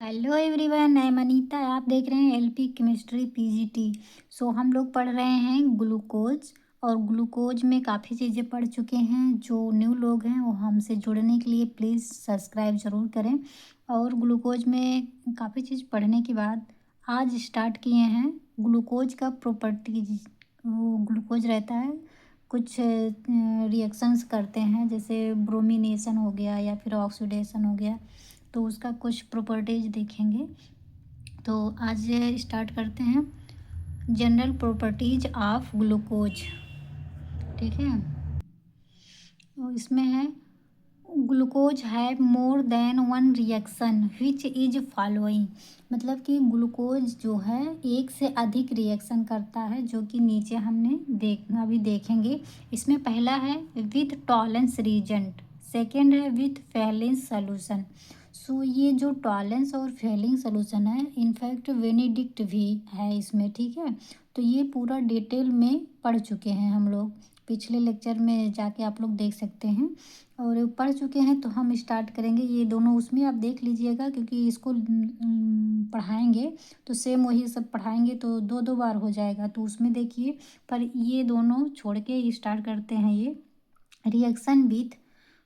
Hello everyone, I am Anita. आप देख रहे हैं एलपी केमिस्ट्री पीजीटी। सो हम लोग पढ़ रहे हैं ग्लूकोज। और ग्लूकोज में काफ़ी चीज़ें पढ़ चुके हैं। जो न्यू लोग हैं वो हमसे जुड़ने के लिए प्लीज़ सब्सक्राइब ज़रूर करें। और ग्लूकोज में काफ़ी चीज़ पढ़ने के बाद आज स्टार्ट किए हैं ग्लूकोज का प्रॉपर्टीज। वो ग्लूकोज रहता है, कुछ रिएक्शंस करते हैं, जैसे ब्रोमिनेशन हो गया या फिर ऑक्सीडेशन हो गया, तो उसका कुछ प्रॉपर्टीज देखेंगे। तो आज स्टार्ट करते हैं जनरल प्रॉपर्टीज ऑफ ग्लूकोज। ठीक है, तो इसमें है glucose have more than one reaction which is following. मतलब कि ग्लूकोज जो है एक से अधिक रिएक्शन करता है, जो कि नीचे हमने अभी देखेंगे। इसमें पहला है विथ टॉलेंस रीजेंट, सेकेंड है विथ फेलेंस सोल्यूशन। सो ये जो टॉलेंस और फेलिंग सोल्यूशन है, इनफैक्ट वेनेडिक्ट भी है इसमें। ठीक है, तो ये पूरा डिटेल में पढ़ चुके हैं हम लोग, पिछले लेक्चर में जाके आप लोग देख सकते हैं और पढ़ चुके हैं। तो हम स्टार्ट करेंगे ये दोनों, उसमें आप देख लीजिएगा क्योंकि इसको पढ़ाएंगे तो सेम वही सब पढ़ाएंगे तो दो दो बार हो जाएगा, तो उसमें देखिए। पर ये दोनों छोड़ के स्टार्ट करते हैं ये रिएक्शन विथ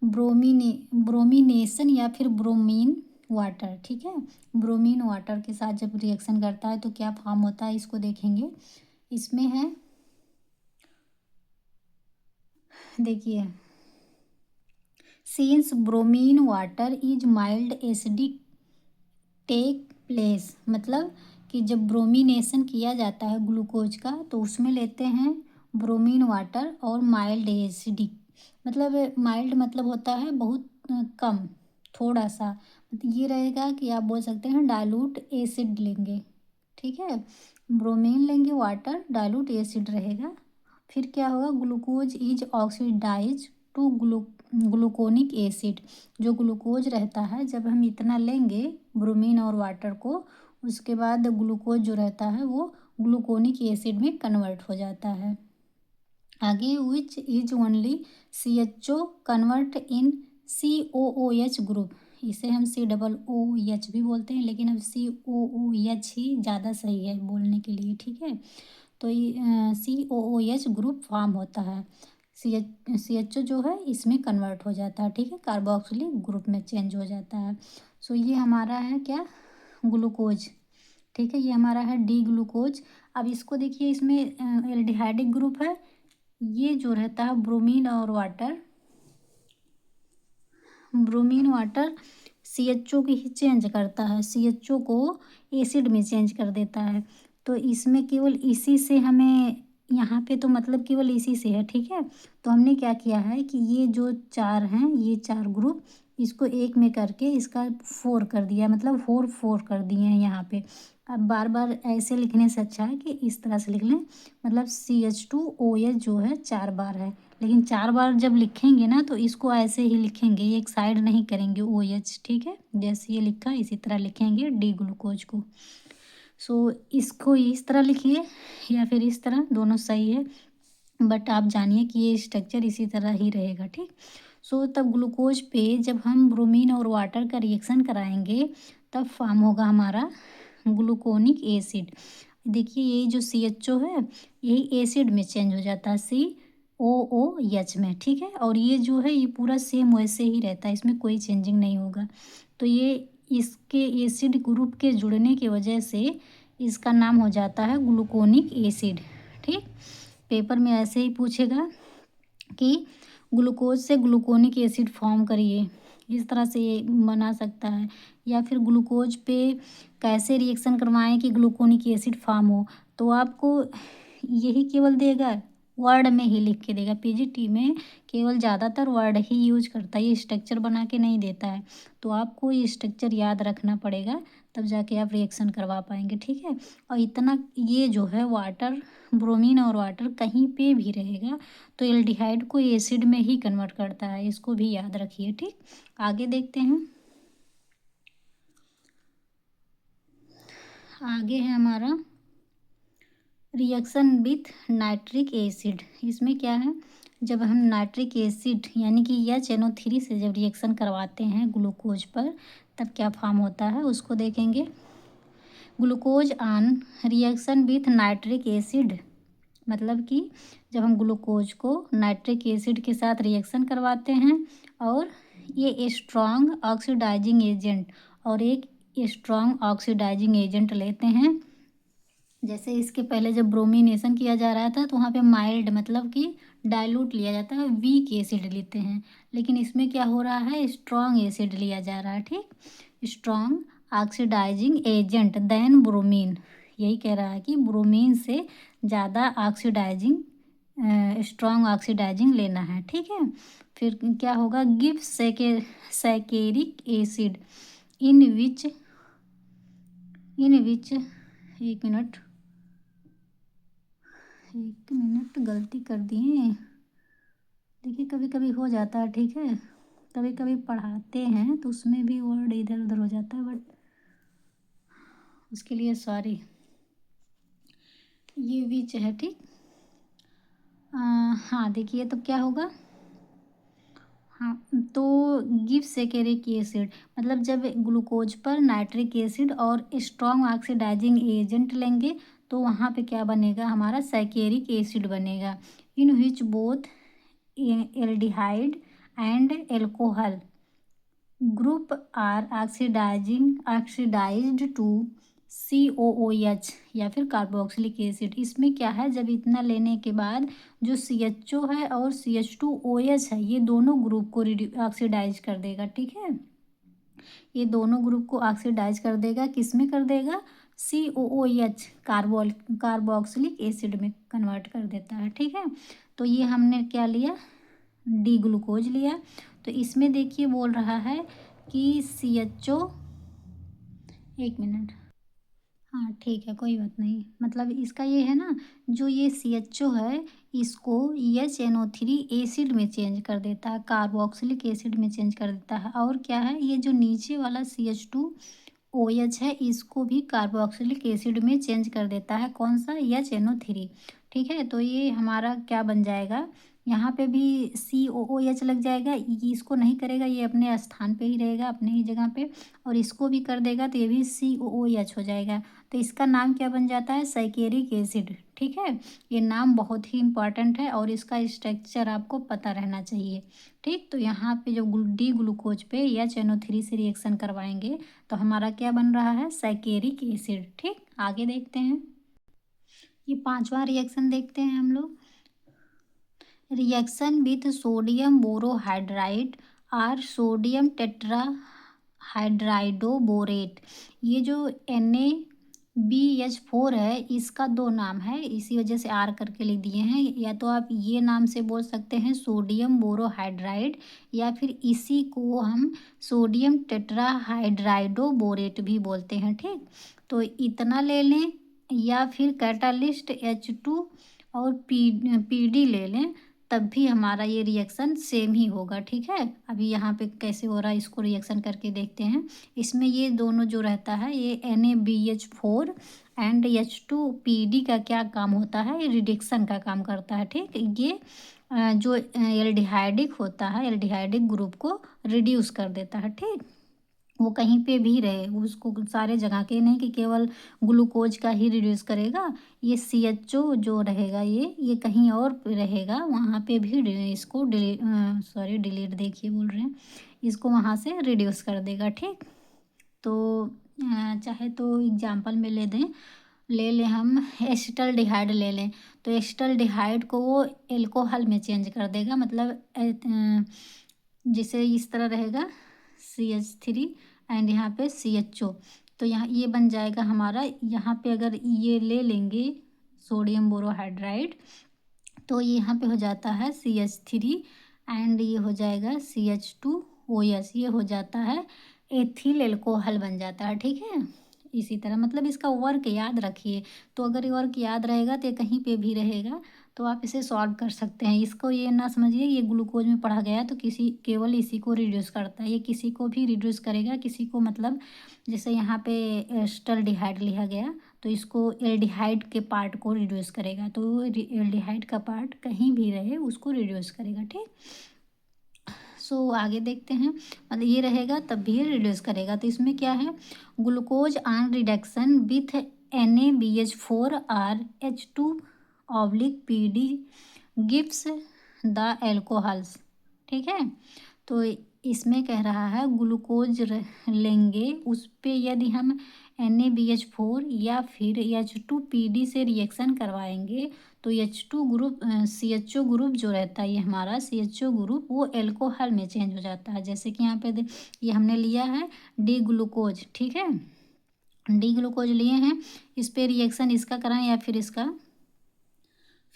ब्रोमिनेशन या फिर ब्रोमीन वाटर। ठीक है, ब्रोमीन वाटर के साथ जब रिएक्शन करता है तो क्या फॉर्म होता है, इसको देखेंगे। इसमें है, देखिए, since bromine water is mild acidic take place. मतलब कि जब ब्रोमिनेशन किया जाता है ग्लूकोज का तो उसमें लेते हैं ब्रोमीन वाटर और माइल्ड एसिडिक। मतलब माइल्ड मतलब होता है बहुत कम, थोड़ा सा। मतलब ये रहेगा कि आप बोल सकते हैं डाइल्यूट एसिड लेंगे। ठीक है, ब्रोमीन लेंगे, वाटर, डाइल्यूट एसिड रहेगा। फिर क्या होगा, glucose is oxidise to gluconic acid. जो ग्लूकोज रहता है, जब हम इतना लेंगे ब्रोमीन और वाटर को, उसके बाद ग्लूकोज जो रहता है वो ग्लूकोनिक एसिड में कन्वर्ट हो जाता है। आगे which is only C H O convert in C O O H group. इसे हम COOH भी बोलते हैं, लेकिन अब COOH ही ज़्यादा सही है बोलने के लिए। ठीक है, तो ये COOH ग्रुप फॉर्म होता है। CHO जो है इसमें कन्वर्ट हो जाता है। ठीक है, कार्बोक्सिलिक ग्रुप में चेंज हो जाता है। सो ये हमारा है क्या, ग्लूकोज। ठीक है, ये हमारा है डी ग्लूकोज। अब इसको देखिए, इसमें एल्डिहाइडिक ग्रुप है। ये जो रहता है ब्रोमीन और वाटर, ब्रोमीन वाटर CHO की ही चेंज करता है, CHO को एसिड में चेंज कर देता है। तो इसमें केवल इसी से हमें, यहाँ पे तो मतलब केवल इसी से है। ठीक है, तो हमने क्या किया है कि ये जो चार हैं, ये चार ग्रुप, इसको एक में करके इसका 4 कर दिया, मतलब 4 कर दिए हैं यहाँ पे। अब बार बार ऐसे लिखने से अच्छा है कि इस तरह से लिख लें। मतलब CH2OH जो है 4 बार है, लेकिन 4 बार जब लिखेंगे ना तो इसको ऐसे ही लिखेंगे, एक साइड नहीं करेंगे OH। ठीक है, जैसे ये लिखा इसी तरह लिखेंगे डी ग्लूकोज को। सो इसको इस तरह लिखिए या फिर इस तरह, दोनों सही है, बट आप जानिए कि ये स्ट्रक्चर इसी तरह ही रहेगा। ठीक, सो तब ग्लूकोज पे जब हम ब्रोमीन और वाटर का रिएक्शन कराएंगे तब फॉर्म होगा हमारा ग्लूकोनिक एसिड। देखिए ये जो CHO है यही एसिड में चेंज हो जाता है COOH में। ठीक है, और ये जो है ये पूरा सेम वैसे ही रहता है, इसमें कोई चेंजिंग नहीं होगा। तो ये इसके एसिड ग्रुप के जुड़ने की वजह से इसका नाम हो जाता है ग्लूकोनिक एसिड। ठीक, पेपर में ऐसे ही पूछेगा कि ग्लूकोज से ग्लूकोनिक एसिड फॉर्म करिए, इस तरह से ये बना सकता है। या फिर ग्लूकोज पे कैसे रिएक्शन करवाएं कि ग्लूकोनिक एसिड फॉर्म हो, तो आपको यही केवल देगा, वर्ड में ही लिख के देगा। पीजीटी में केवल ज़्यादातर वर्ड ही यूज करता है, ये स्ट्रक्चर बना के नहीं देता है। तो आपको ये स्ट्रक्चर याद रखना पड़ेगा, तब जाके आप रिएक्शन करवा पाएंगे। ठीक है, और इतना ये जो है वाटर, ब्रोमीन और वाटर कहीं पे भी रहेगा तो एल्डिहाइड को एसिड में ही कन्वर्ट करता है, इसको भी याद रखिए। ठीक, आगे देखते हैं। आगे है हमारा रिएक्शन विथ नाइट्रिक एसिड। इसमें क्या है, जब हम नाइट्रिक एसिड यानी कि या NO3 से जब रिएक्शन करवाते हैं ग्लूकोज पर, तब क्या फॉर्म होता है उसको देखेंगे। Glucose on reaction with nitric acid, मतलब कि जब हम ग्लूकोज को नाइट्रिक एसिड के साथ रिएक्शन करवाते हैं और ये स्ट्रॉन्ग ऑक्सीडाइजिंग एजेंट और एक स्ट्रॉन्ग ऑक्सीडाइजिंग एजेंट लेते हैं। जैसे इसके पहले जब ब्रोमिनेशन किया जा रहा था तो वहाँ पे माइल्ड मतलब कि डाइल्यूट लिया जाता है, वीक एसिड लेते हैं, लेकिन इसमें क्या हो रहा है, स्ट्रॉन्ग एसिड लिया जा रहा है। ठीक, strong oxidizing agent than bromine, यही कह रहा है कि ब्रोमीन से ज़्यादा ऑक्सीडाइजिंग स्ट्रॉन्ग ऑक्सीडाइजिंग लेना है। ठीक है, फिर क्या होगा, गिव सैकेरिक एसिड इन विच एक मिनट गलती कर दिए, देखिए कभी कभी हो जाता है। ठीक है, कभी कभी पढ़ाते हैं तो उसमें भी वर्ड इधर उधर हो जाता है, बट उसके लिए सॉरी। ये विच है। ठीक, हाँ देखिए तो क्या होगा, हाँ तो गिव सेकेरिक एसिड मतलब जब ग्लूकोज पर नाइट्रिक एसिड और स्ट्रॉन्ग ऑक्सीडाइजिंग एजेंट लेंगे तो वहाँ पे क्या बनेगा, हमारा सैकेरिक एसिड बनेगा। In which both aldehyde and alcohol group are oxidized to COOH या फिर कार्बोक्सिलिक एसिड। इसमें क्या है, जब इतना लेने के बाद जो CHO है और CH2OH है ये दोनों ग्रुप को ऑक्सीडाइज कर देगा। ठीक है, ये दोनों ग्रुप को ऑक्सीडाइज कर देगा, किस में कर देगा, COOH कार्बोक्सिलिक एसिड में कन्वर्ट कर देता है। ठीक है, तो ये हमने क्या लिया, डी ग्लूकोज लिया। तो इसमें देखिए बोल रहा है कि CHO, एक मिनट, हाँ ठीक है कोई बात नहीं, मतलब इसका ये है ना, जो ये CHO है इसको HNO3 एसिड में चेंज कर देता है, कार्बोक्सिलिक एसिड में चेंज कर देता है। और क्या है, ये जो नीचे वाला CH2OH है इसको भी कार्बोक्सिलिक एसिड में चेंज कर देता है, कौन सा, HNO3। ठीक है, तो ये हमारा क्या बन जाएगा, यहाँ पे भी COOH लग जाएगा, ये इसको नहीं करेगा, ये अपने स्थान पे ही रहेगा, अपने ही जगह पे, और इसको भी कर देगा तो ये भी COOH हो जाएगा। तो इसका नाम क्या बन जाता है, सैकेरिक एसिड। ठीक है, ये नाम बहुत ही इम्पॉर्टेंट है और इसका स्ट्रक्चर आपको पता रहना चाहिए। ठीक, तो यहाँ पे जो डी ग्लूकोज पे HNO3 से रिएक्शन करवाएंगे तो हमारा क्या बन रहा है, सैकेरिक एसिड। ठीक, आगे देखते हैं, ये पांचवा रिएक्शन देखते हैं हम लोग। रिएक्शन विथ सोडियम बोरोहाइड्राइड और सोडियम टेट्राहाइड्राइडोबोरेट। ये जो NaBH4 है इसका दो नाम है, इसी वजह से R करके लिख दिए हैं। या तो आप ये नाम से बोल सकते हैं सोडियम बोरोहाइड्राइड, या फिर इसी को हम सोडियम टेट्राहाइड्राइडोबोरेट भी बोलते हैं। ठीक, तो इतना ले लें या फिर कैटालिस्ट H2 और PD ले लें, तब भी हमारा ये रिएक्शन सेम ही होगा। ठीक है, अभी यहाँ पे कैसे हो रहा है इसको रिएक्शन करके देखते हैं। इसमें ये दोनों जो रहता है ये NaBH4 एंड H2PD का क्या काम होता है, ये रिडक्शन का काम करता है। ठीक, ये जो एल्डिहाइडिक होता है, एल्डिहाइडिक ग्रुप को रिड्यूस कर देता है। ठीक, वो कहीं पे भी रहे, उसको सारे जगह के नहीं कि केवल ग्लूकोज का ही रिड्यूस करेगा, ये CHO जो रहेगा ये कहीं और पे रहेगा, वहाँ पे भी इसको डिलीट देखिए बोल रहे हैं, इसको वहाँ से रिड्यूस कर देगा। ठीक, तो चाहे तो एग्जांपल में ले लें हम एसिटल्डिहाइड ले लें, तो एसिटल्डिहाइड को वो एल्कोहल में चेंज कर देगा, मतलब जिसे इस तरह रहेगा CH3 एंड यहाँ पे CHO, तो यहाँ ये बन जाएगा हमारा, यहाँ पे अगर ये ले लेंगे सोडियम बोरोहाइड्राइड तो ये यहाँ पे हो जाता है CH3 एंड ये हो जाएगा CH2OH, ये हो जाता है एथिल एल्कोहल बन जाता है। ठीक है, इसी तरह मतलब इसका वर्क याद रखिए, तो अगर ये वर्क याद रहेगा तो ये कहीं पे भी रहेगा, तो आप इसे सॉल्व कर सकते हैं। इसको ये ना समझिए ये ग्लूकोज में पढ़ा गया है तो किसी केवल इसी को रिड्यूस करता है, ये किसी को भी रिड्यूस करेगा, किसी को मतलब जैसे यहाँ पे एस्टल्डिहाइड लिया गया तो इसको एल्डिहाइड के पार्ट को रिड्यूस करेगा, तो एल्डिहाइड का पार्ट कहीं भी रहे उसको रिड्यूस करेगा। ठीक, सो आगे देखते हैं, मतलब ये रहेगा तब भी ये रिड्यूस करेगा। तो इसमें क्या है, glucose on reduction with NaBH4 or H2/PD gives the alcohols. ठीक है, तो इसमें कह रहा है ग्लूकोज लेंगे, उस पे यदि हम NaBH4 या फिर H2PD से रिएक्शन करवाएंगे तो H2 ग्रुप CHO ग्रुप जो रहता है, ये हमारा CHO ग्रुप वो एल्कोहल में चेंज हो जाता है। जैसे कि यहाँ पे ये हमने लिया है डी ग्लूकोज। ठीक है, डी ग्लूकोज लिए हैं, इस पे रिएक्शन इसका कराएं या फिर इसका,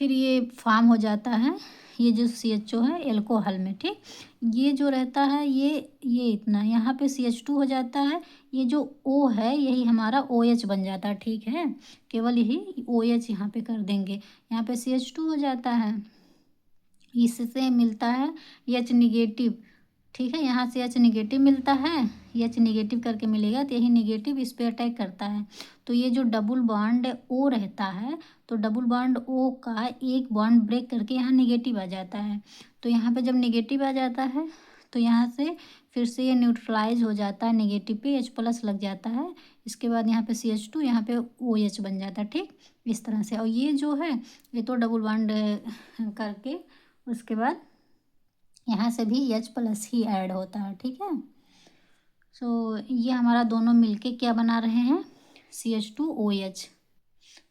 फिर ये फॉर्म हो जाता है ये जो CHO है एल्कोहल में। ठीक, ये जो रहता है ये इतना यहाँ पे CH2 हो जाता है, ये जो O है यही हमारा OH बन जाता है। ठीक है, केवल यही OH यहाँ पे कर देंगे, यहाँ पे CH2 हो जाता है, इससे मिलता है H निगेटिव। ठीक है, यहाँ से H निगेटिव मिलता है, H निगेटिव करके मिलेगा तो यही निगेटिव इस पे अटैक करता है। तो ये जो डबल बॉन्ड O रहता है, तो डबल बॉन्ड O का एक बॉन्ड ब्रेक करके यहाँ निगेटिव आ जाता है। तो यहाँ पे जब निगेटिव आ जाता है तो यहाँ से फिर से ये न्यूट्रलाइज हो जाता है, निगेटिव पे H+ लग जाता है, इसके बाद यहाँ पे CH2, यहाँ पे OH बन जाता है। ठीक, इस तरह से। और ये जो है ये तो डबल बॉन्ड करके उसके बाद यहाँ से भी H+ ही ऐड होता है। ठीक है, सो ये हमारा दोनों मिलके क्या बना रहे हैं, CH2OH।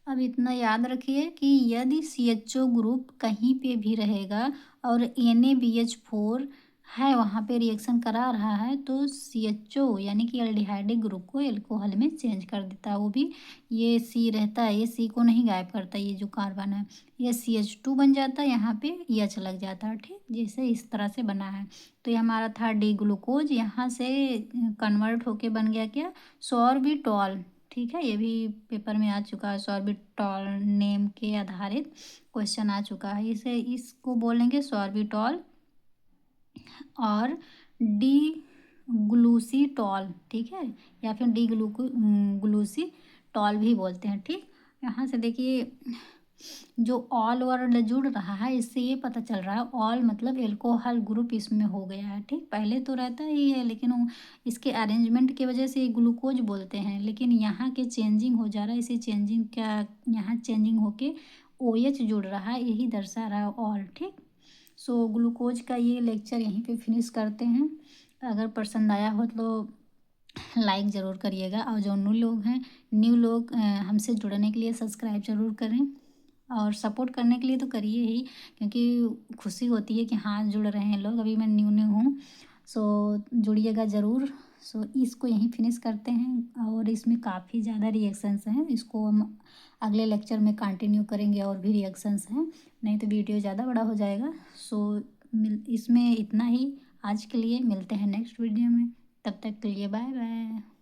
अब इतना याद रखिए कि यदि CHO ग्रुप कहीं पे भी रहेगा और NaBH4 है वहाँ पे रिएक्शन करा रहा है तो CHO यानी कि एल्डिहाइडिक ग्रुप को एल्कोहल में चेंज कर देता है। वो भी ये C रहता है, ये C को नहीं गायब करता, ये जो कार्बन है ये CH2 बन जाता है, यहाँ पे H लग जाता है। ठीक, जैसे इस तरह से बना है। तो ये हमारा था डी ग्लूकोज, यहाँ से कन्वर्ट होके बन गया क्या, सॉर्बिटॉल। ठीक है, ये भी पेपर में आ चुका है, सॉर्बिटॉल नेम के आधारित क्वेश्चन आ चुका है। इसको बोलेंगे सॉर्बिटॉल और डी ग्लूसीटॉल। ठीक है, या फिर ग्लूसीटॉल भी बोलते हैं। ठीक, यहाँ से देखिए जो ऑल वर्ड जुड़ रहा है इससे ये पता चल रहा है ऑल मतलब एल्कोहल ग्रुप इसमें हो गया है। ठीक, पहले तो रहता ही है लेकिन इसके अरेंजमेंट की वजह से ग्लूकोज बोलते हैं, लेकिन यहाँ के चेंजिंग हो जा रहा है, इसी चेंजिंग का यहाँ चेंजिंग होके OH जुड़ रहा है, यही दर्शा रहा है ऑल। ठीक, सो ग्लूकोज का ये लेक्चर यहीं पे फिनिश करते हैं। अगर पसंद आया हो तो लाइक ज़रूर करिएगा, और जो न्यू लोग हमसे जुड़ने के लिए सब्सक्राइब ज़रूर करें, और सपोर्ट करने के लिए तो करिए ही, क्योंकि खुशी होती है कि हाँ जुड़ रहे हैं लोग, अभी मैं न्यू हूँ। सो जुड़िएगा ज़रूर। सो इसको यहीं फिनिश करते हैं, और इसमें काफ़ी ज़्यादा रिएक्शंस हैं, इसको हम अगले लेक्चर में कंटिन्यू करेंगे, और भी रिएक्शंस हैं, नहीं तो वीडियो ज़्यादा बड़ा हो जाएगा। सो इसमें इतना ही आज के लिए, मिलते हैं नेक्स्ट वीडियो में, तब तक के लिए बाय बाय।